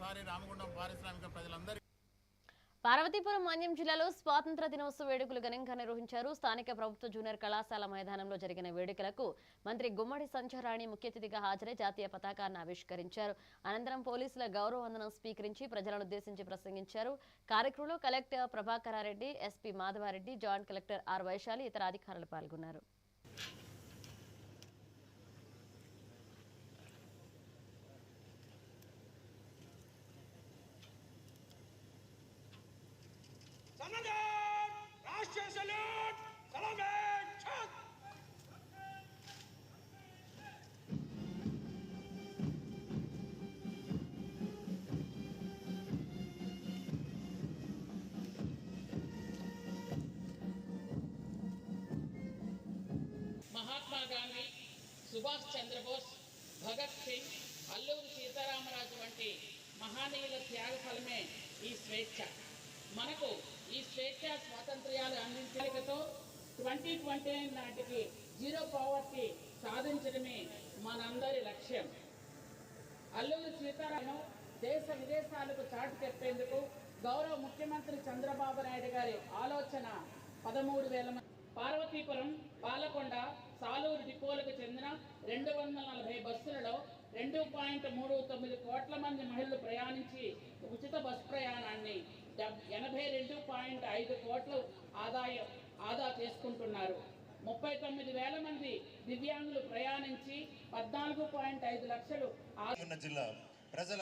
మరొకసారి రామగుండం పారిశ్రామిక ప్రజలందరికీ పార్వతీపురం మన్యం జిల్లాలో స్వాతంత్ర దినోత్సవ వేడుకలు ఘనంగా నిర్వహించారు. స్థానిక ప్రభుత్వ జూనియర్ కళాశాల మైదానంలో జరిగిన వేడుకలకు మంత్రి గుమ్మడి సంధ్యారాణి ముఖ్య అతిథిగా హాజరై జాతీయ పతాకాన్ని ఆవిష్కరించారు. అనంతరం పోలీసుల గౌరవ వందనం స్వీకరించి ప్రజలను ఉద్దేశించి ప్రసంగించారు. కార్యక్రమంలో collector Prabhakara Reddy, SP Madhava Reddy, joint collector R Vaishali ఇతర అధికారులు పాల్గొన్నారు. महात्मा गांधी, सुभाष चंद्र बोस, भगत सिंह, अल्लूरी सीतारामराजु వంటి మహానీయుల త్యాగ ఫలమే ఈ స్వేచ్ఛ. మనకు ఈ స్వేచ్ఛ స్వాతంత్ర్యాలు అందించడంతో 2020 నాటికి జీరో పావర్టీ సాధించడమే మనందరి లక్ష్యం. అల్లూరి సీతారామరాజు దేశ విదేశాలకు చాటి చెప్పేందుకు గౌరవ ముఖ్యమంత్రి చంద్రబాబు నాయుడు గారి ఆలోచన 13,000 మంది పార్వతీపురం, పాలకొండ, సాలూరు డిపోలకు చెందిన 240 బస్సులలో 2.39 కోట్ల మంది మహిళలు ప్రయాణించి ఉచిత బస్సు ప్రయాణాన్ని 82.5 కోట్లు ఆదా చేసుకుంటున్నారు. 39,000 మంది దివ్యాంగులు ప్రయాణించి 14.5 లక్షలు జిల్లా ప్రజల